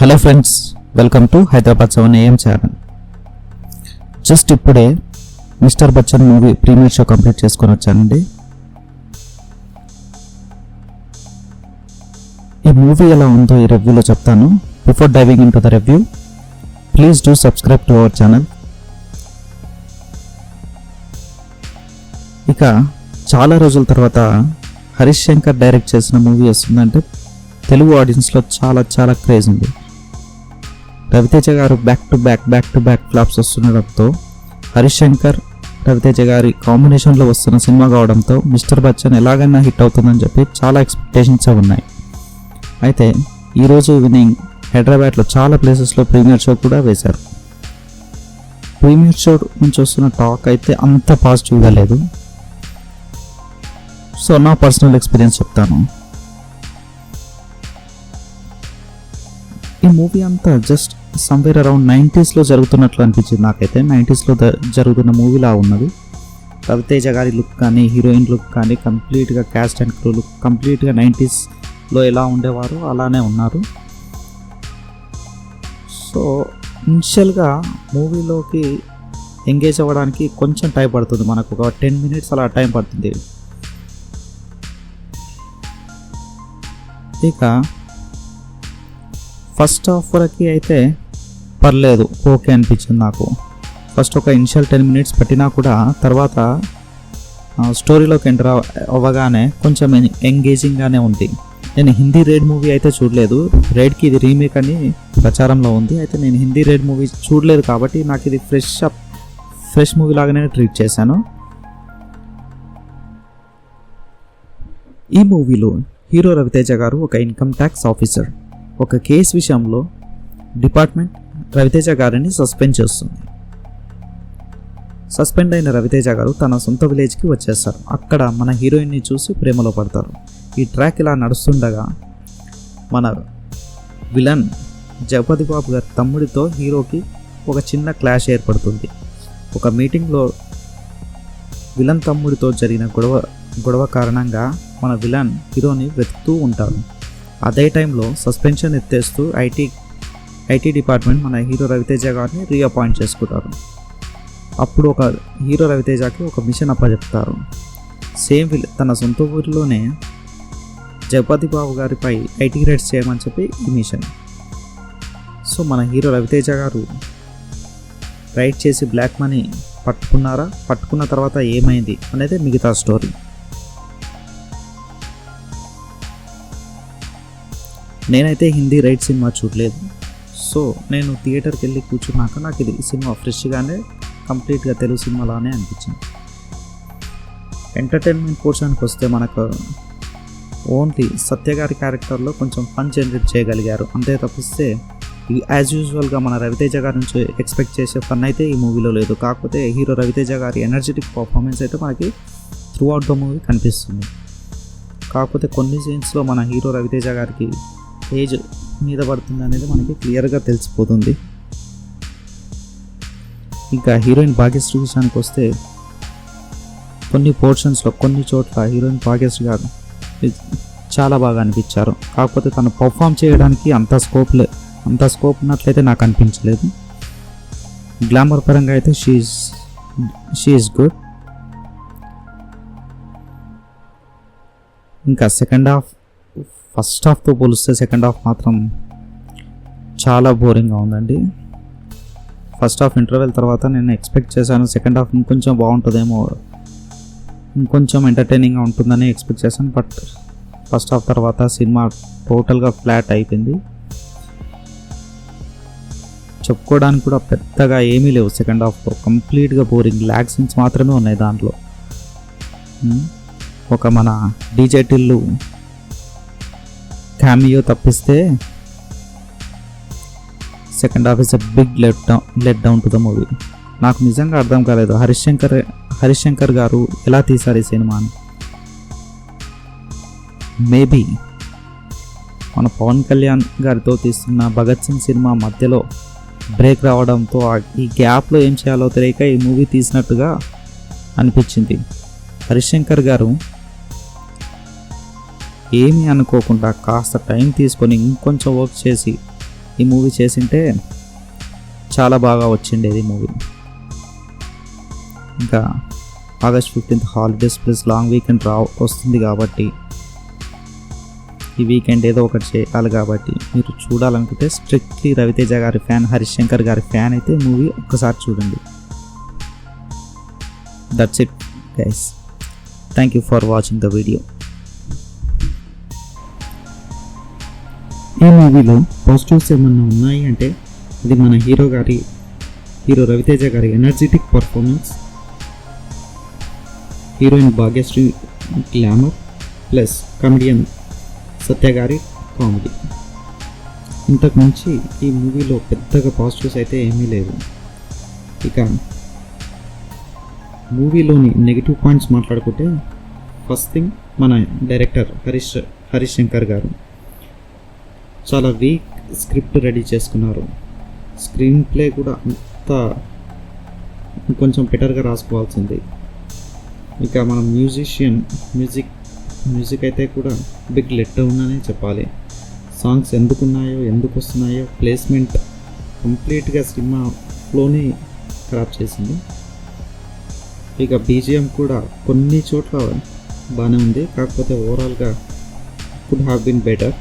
Hello friends, welcome to Hyderabad 7 AM channel. Just ఇప్పుడే mister Bachchan movie premiere show complete చేసుకొని వచ్చానండి. ఈ మూవీ ఎలా ఉందో ఈ రివ్యూలో చెప్తాను. Before diving into the review, please do subscribe to our channel. ఇక చాలా రోజుల తర్వాత హరీష్ శంకర్ డైరెక్ట్ చేసిన మూవీ వస్తుందంటే తెలుగు ఆడియన్స్లో చాలా క్రేజ్ ఉంది. Raviteja garu back to back flops వస్తుండడంతో, హరీష్ శంకర్ రవితేజ గారి కాంబినేషన్లో వస్తున్న సినిమా కావడంతో మిస్టర్ బచ్చన్ ఎలాగైనా హిట్ అవుతుందని చెప్పి చాలా ఎక్స్పెక్టేషన్స్ ఉన్నాయి. అయితే ఈరోజు ఈవినింగ్ హైదరాబాద్లో చాలా ప్లేసెస్లో ప్రీమియర్ షో కూడా వేశారు. ప్రీమియర్ షో నుంచి వస్తున్న టాక్ అయితే అంత పాజిటివ్గా లేదు. సో నా పర్సనల్ ఎక్స్పీరియన్స్ చెప్తాను. ఈ మూవీ అంతా జస్ట్ సమ్వేర్ అరౌండ్ 90s జరుగుతున్నట్లు అనిపించింది నాకైతే. 90s జరుగుతున్న మూవీలా ఉన్నది. రవితేజ గారి లుక్ కానీ, హీరోయిన్ లుక్ కానీ, కంప్లీట్గా క్యాస్ట్ అండ్ క్రూ లుక్ కంప్లీట్గా 90s ఎలా ఉండేవారు అలానే ఉన్నారు. సో ఇనిషియల్గా మూవీలోకి ఎంగేజ్ అవ్వడానికి కొంచెం టైం పడుతుంది. మనకు ఒక 10 minutes అలా టైం పడుతుంది. ఇక ఫస్ట్ హాఫ్ వరకు అయితే పర్లేదు, ఓకే అనిపించింది నాకు. ఫస్ట్ ఒక ఇనిషియల్ 10 minutes పట్టినా కూడా తర్వాత స్టోరీలోకి ఎంటర్ అవ్వగానే కొంచెం ఎంగేజింగ్గానే ఉంది. నేను హిందీ రేడ్ మూవీ అయితే చూడలేదు. రేడ్కి ఇది రీమేక్ అని ప్రచారంలో ఉంది. అయితే నేను హిందీ రేడ్ మూవీ చూడలేదు కాబట్టి నాకు ఇది ఫ్రెష్ మూవీ లాగానే ట్రీట్ చేశాను. ఈ మూవీలో హీరో రవితేజ గారు ఒక ఇన్కమ్ ట్యాక్స్ ఆఫీసర్. ఒక కేసు విషయంలో డిపార్ట్మెంట్ రవితేజ గారిని సస్పెండ్ చేస్తుంది. సస్పెండ్ అయిన రవితేజ గారు తన సొంత విలేజ్కి వచ్చేస్తారు. అక్కడ మన హీరోయిన్ని చూసి ప్రేమలో పడతారు. ఈ ట్రాక్ ఇలా నడుస్తుండగా మన విలన్ జగపతి బాబు గారి తమ్ముడితో హీరోకి ఒక చిన్న క్లాష్ ఏర్పడుతుంది. ఒక మీటింగ్లో విలన్ తమ్ముడితో జరిగిన గొడవ కారణంగా మన విలన్ హీరోని వెతుకుతూ ఉంటారు. అదే టైంలో సస్పెన్షన్ ఎత్తేస్తూ ఐటీ డిపార్ట్మెంట్ మన హీరో రవితేజ గారిని రీఅపాయింట్ చేసుకుంటారు. అప్పుడు ఒక హీరో రవితేజకి ఒక మిషన్ అప్పచెప్తారు. సేమ్ తన సొంత ఊరిలోనే జగపతి బాబు గారిపై ఐటీ రైడ్స్ చేయమని చెప్పి ఈ మిషన్. సో మన హీరో రవితేజ గారు రైడ్ చేసి బ్లాక్ మనీ పట్టుకున్న తర్వాత ఏమైంది అనేది మిగతా స్టోరీ. నేనైతే హిందీ రైడ్ సినిమా చూడలేదు. సో నేను థియేటర్కి వెళ్ళి కూర్చున్నాక నాకు ఇది సినిమా ఫ్రెష్గానే కంప్లీట్గా తెలుగు సినిమాలానే అనిపించింది. ఎంటర్టైన్మెంట్ పోర్షన్కి వస్తే మనకు ఓన్లీ సత్య గారి క్యారెక్టర్లో కొంచెం ఫన్ జనరేట్ చేయగలిగారు. అంతే తప్పిస్తే యాజ్ యూజువల్గా మన రవితేజ గారి నుంచి ఎక్స్పెక్ట్ చేసే ఫన్ అయితే ఈ మూవీలో లేదు. కాకపోతే హీరో రవితేజ గారి ఎనర్జెటిక్ పర్ఫార్మెన్స్ అయితే మనకి త్రూ అవుట్ ద మూవీ కనిపిస్తుంది. కాకపోతే కొన్ని సీన్స్లో మన హీరో రవితేజ గారికి ఏజ్ మీద పడుతుంది అనేది మనకి క్లియర్గా తెలిసిపోతుంది. ఇంకా హీరోయిన్ భాగ్యశ్రీ విషయానికి వస్తే కొన్ని పోర్షన్స్లో కొన్ని చోట్ల హీరోయిన్ భాగ్యశ్రీ గారు చాలా బాగా అనిపించారు. కాకపోతే తను పర్ఫామ్ చేయడానికి అంత స్కోప్ ఉన్నట్లయితే నాకు అనిపించలేదు. గ్లామర్ పరంగా అయితే షీ ఈజ్ గుడ్. ఇంకా సెకండ్ హాఫ్ ఫస్ట్ హాఫ్తో పోలిస్తే సెకండ్ హాఫ్ మాత్రం చాలా బోరింగ్గా ఉందండి. ఫస్ట్ హాఫ్ ఇంటర్వెల్ తర్వాత నేను ఎక్స్పెక్ట్ చేశాను సెకండ్ హాఫ్ ఇంకొంచెం బాగుంటుందేమో, ఇంకొంచెం ఎంటర్టైనింగ్గా ఉంటుందని ఎక్స్పెక్ట్ చేశాను. బట్ ఫస్ట్ హాఫ్ తర్వాత సినిమా టోటల్గా ఫ్లాట్ అయిపోయింది. చెప్పుకోవడానికి కూడా పెద్దగా ఏమీ లేవు సెకండ్ హాఫ్లో. కంప్లీట్గా బోరింగ్, ల్యాగ్ సీన్స్ మాత్రమే ఉన్నాయి దాంట్లో. ఒక మన డీజే టిల్లు క్యామియో తప్పిస్తే second half is a big let down to the movie. నాకు నిజంగా అర్థం కాలేదు హరీష్ శంకర్ గారు ఎలా తీశారు ఈ సినిమాని. మేబీ మన పవన్ కళ్యాణ్ గారితో తీస్తున్న భగత్ సింగ్ సినిమా మధ్యలో బ్రేక్ రావడంతో ఈ గ్యాప్లో ఏం చేయాలో తెలియక ఈ మూవీ తీసినట్టుగా అనిపించింది. హరీష్ శంకర్ గారు ఏమీ అనుకోకుండా కాస్త టైం తీసుకొని ఇంకొంచెం వర్క్ చేసి ఈ మూవీ చేసింటే చాలా బాగా వచ్చిండేది మూవీ. ఇంకా August 15th holidays plus long weekend వస్తుంది కాబట్టి ఈ వీకెండ్ ఏదో ఒకటి చేయాలి కాబట్టి మీరు చూడాలనుకుంటే స్ట్రిక్ట్లీ రవితేజ గారి ఫ్యాన్, హరీష్ శంకర్ గారి ఫ్యాన్ అయితే మూవీ ఒక్కసారి చూడండి. That's it guys. Thank you for watching the video. ఈ మూవీలో పాజిటివ్స్ ఏమన్నా ఉన్నాయి అంటే అది మన హీరో రవితేజ గారి energetic performance, heroine Bhagyashree glamour plus comedian Satya గారి కామెడీ. ఇంతకు మించి ఈ మూవీలో పెద్దగా పాజిటివ్స్ అయితే ఏమీ లేవు. ఇక మూవీలోని నెగిటివ్ పాయింట్స్ మాట్లాడుకుంటే ఫస్ట్ థింగ్ మన డైరెక్టర్ హరీష్ శంకర్ గారు చాలా వీక్ స్క్రిప్ట్ రెడీ చేసుకున్నారు. స్క్రీన్ ప్లే కూడా అంత కొంచెం బెటర్గా రాసుకోవాల్సింది. ఇక మనం మ్యూజిక్ అయితే కూడా బిగ్ లెట్ ఉందనే చెప్పాలి. సాంగ్స్ ఎందుకు వస్తున్నాయో ప్లేస్మెంట్ కంప్లీట్గా సినిమా ఫ్లోని ఖరాబ్ చేసింది. ఇక బీజిఎం కూడా కొన్ని చోట్ల బాగానే ఉంది, కాకపోతే ఓవరాల్గా కుడ్ హ్యావ్ బీన్ బెటర్.